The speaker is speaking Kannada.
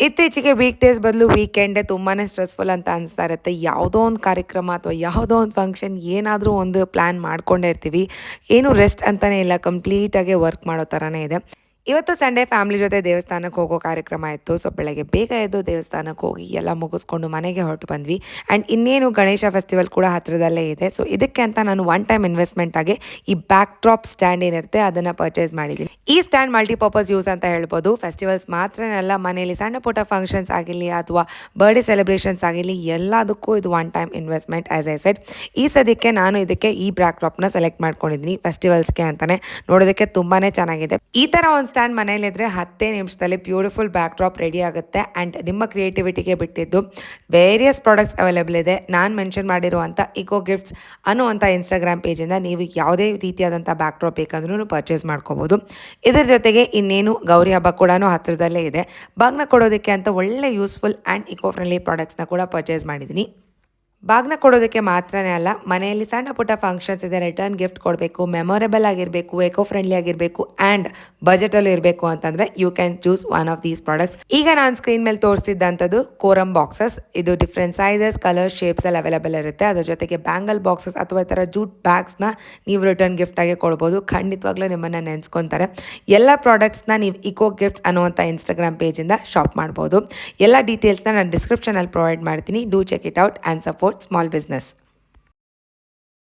ಇತ್ತೀಚೆಗೆ ವೀಕ್ ಡೇಸ್ ಬದಲು ವೀಕೆಂಡೇ ತುಂಬಾ ಸ್ಟ್ರೆಸ್ಫುಲ್ ಅಂತ ಅನಿಸ್ತಾ ಇರುತ್ತೆ. ಯಾವುದೋ ಒಂದು ಕಾರ್ಯಕ್ರಮ ಅಥವಾ ಯಾವುದೋ ಒಂದು ಫಂಕ್ಷನ್ ಏನಾದರೂ ಒಂದು ಪ್ಲ್ಯಾನ್ ಮಾಡ್ಕೊಂಡೇ ಇರ್ತೀವಿ. ಏನು ರೆಸ್ಟ್ ಅಂತಲೇ ಇಲ್ಲ, ಕಂಪ್ಲೀಟಾಗಿ ವರ್ಕ್ ಮಾಡೋ ಥರನೇ ಇದೆ. ಇವತ್ತು ಸಂಡೇ ಫ್ಯಾಮಿಲಿ ಜೊತೆ ದೇವಸ್ಥಾನಕ್ಕೆ ಹೋಗೋ ಕಾರ್ಯಕ್ರಮ ಇತ್ತು. ಸೊ ಬೆಳಗ್ಗೆ ಬೇಗ ಎದ್ದು ದೇವಸ್ಥಾನಕ್ಕೆ ಹೋಗಿ ಎಲ್ಲ ಮುಗಿಸ್ಕೊಂಡು ಮನೆಗೆ ಹೊರಟು ಬಂದ್ವಿ. ಆ್ಯಂಡ್ ಇನ್ನೇನು ಗಣೇಶ ಫೆಸ್ಟಿವಲ್ ಕೂಡ ಹತ್ತಿರದಲ್ಲೇ ಇದೆ. ಸೊ ಇದಕ್ಕೆ ಅಂತ ನಾನು ಒನ್ ಟೈಮ್ ಇನ್ವೆಸ್ಟ್ಮೆಂಟ್ ಆಗಿ ಈ ಬ್ಯಾಕ್ ಡ್ರಾಪ್ ಸ್ಟ್ಯಾಂಡ್ ಏನಿರುತ್ತೆ ಅದನ್ನು ಪರ್ಚೇಸ್ ಮಾಡಿದ್ದೀನಿ. ಈ ಸ್ಟ್ಯಾಂಡ್ ಮಲ್ಟಿಪರ್ಪಸ್ ಯೂಸ್ ಅಂತ ಹೇಳ್ಬೋದು. ಫೆಸ್ಟಿವಲ್ಸ್ ಮಾತ್ರನಲ್ಲ, ಮನೆಯಲ್ಲಿ ಸಣ್ಣ ಪುಟ್ಟ ಫಂಕ್ಷನ್ಸ್ ಆಗಿರಲಿ ಅಥವಾ ಬರ್ಡೇ ಸೆಲೆಬ್ರೇಷನ್ಸ್ ಆಗಿರಲಿ ಎಲ್ಲದಕ್ಕೂ ಇದು one time investment. As I said, ಈ ಸದ್ಯಕ್ಕೆ ನಾನು ಇದಕ್ಕೆ ಈ ಬ್ಯಾಕ್ ಡ್ರಾಪ್ನ ಸೆಲೆಕ್ಟ್ ಮಾಡ್ಕೊಂಡಿದ್ದೀನಿ ಫೆಸ್ಟಿವಲ್ಸ್ಗೆ ಅಂತಲೇ. ನೋಡೋದಕ್ಕೆ ತುಂಬಾ ಚೆನ್ನಾಗಿದೆ. ಈ ಥರ ಒಂದು ಸ್ಟ್ಯಾಂಡ್ ಮನೇಲಿದ್ರೆ 10 ನಿಮಿಷದಲ್ಲಿ ಬ್ಯೂಟಿಫುಲ್ ಬ್ಯಾಕ್ ಡ್ರಾಪ್ ರೆಡಿ ಆಗುತ್ತೆ. ಆ್ಯಂಡ್ ನಿಮ್ಮ ಕ್ರಿಯೇಟಿವಿಟಿಗೆ ಬಿಟ್ಟಿದ್ದು ವೇರಿಯಸ್ ಪ್ರಾಡಕ್ಟ್ಸ್ ಅವೈಲೇಬಲ್ ಇದೆ. ನಾನು ಮೆನ್ಷನ್ ಮಾಡಿರುವಂಥ ಇಕೋ ಗಿಫ್ಟ್ಸ್ ಅನ್ನುವಂಥ ಇನ್ಸ್ಟಾಗ್ರಾಮ್ ಪೇಜಿಂದ ನೀವು ಯಾವುದೇ ರೀತಿಯಾದಂಥ ಬ್ಯಾಕ್ ಡ್ರಾಪ್ ಬೇಕಂದ್ರೂ ಪರ್ಚೇಸ್ ಮಾಡ್ಕೋಬೋದು. ಇದರ ಜೊತೆಗೆ ಇನ್ನೇನು ಗೌರಿ ಹಬ್ಬ ಕೂಡ ಹತ್ತಿರದಲ್ಲೇ ಇದೆ. ಬಾಗ್ನ ಕೊಡೋದಕ್ಕೆ ಅಂತ ಒಳ್ಳೆ ಯೂಸ್ಫುಲ್ ಆ್ಯಂಡ್ ಇಕೋ ಫ್ರೆಂಡ್ಲಿ ಪ್ರಾಡಕ್ಟ್ಸ್ನ ಕೂಡ ಪರ್ಚೇಸ್ ಮಾಡಿದ್ದೀನಿ. ಬಾಗ್ನ ಕೊಡೋದಕ್ಕೆ ಮಾತ್ರನೇ ಅಲ್ಲ, ಮನೆಯಲ್ಲಿ ಸಣ್ಣ ಪುಟ್ಟ ಫಂಕ್ಷನ್ಸ್ ಇದೆ, ರಿಟರ್ನ್ ಗಿಫ್ಟ್ ಕೊಡಬೇಕು, ಮೆಮೊರೇಬಲ್ ಆಗಿರಬೇಕು, ಎಕೋ ಫ್ರೆಂಡ್ಲಿ ಆಗಿರಬೇಕು ಆ್ಯಂಡ್ ಬಜೆಟಲ್ಲೂ ಇರಬೇಕು ಅಂತಂದರೆ you can choose one of these products. ಈಗ ನಾನು ಸ್ಕ್ರೀನ್ ಮೇಲೆ ತೋರಿಸ್ತಿದ್ದಂಥದ್ದು ಕೋರಮ್ ಬಾಕ್ಸಸ್. ಇದು ಡಿಫ್ರೆಂಟ್ ಸೈಜಸ್, ಕಲರ್ಸ್, ಶೇಪ್ಸಲ್ಲಿ ಅವೈಲೇಬಲ್ ಇರುತ್ತೆ. ಅದ್ರ ಜೊತೆಗೆ ಬ್ಯಾಂಗಲ್ ಬಾಕ್ಸಸ್ ಅಥವಾ ಈ ಥರ ಜೂಟ್ ಬ್ಯಾಗ್ಸ್ನ ನೀವು ರಿಟರ್ನ್ ಗಿಫ್ಟಾಗಿ ಕೊಡ್ಬೋದು. ಖಂಡಿತವಾಗ್ಲೂ ನಿಮ್ಮನ್ನು ನೆನೆಸ್ಕೊತಾರೆ. ಎಲ್ಲ ಪ್ರಾಡಕ್ಟ್ಸ್ನ ನೀವು ಇಕೋ ಗಿಫ್ಟ್ಸ್ ಅನ್ನುವಂಥ ಇನ್ಸ್ಟಾಗ್ರಾಮ್ ಪೇಜಿಂದ ಶಾಪ್ ಮಾಡ್ಬೋದು. ಎಲ್ಲ ಡೀಟೇಲ್ಸ್ನ ನಾನು ಡಿಸ್ಕ್ರಿಪ್ಷನಲ್ಲಿ ಪ್ರೊವೈಡ್ ಮಾಡ್ತೀನಿ. Do check it out and support small business.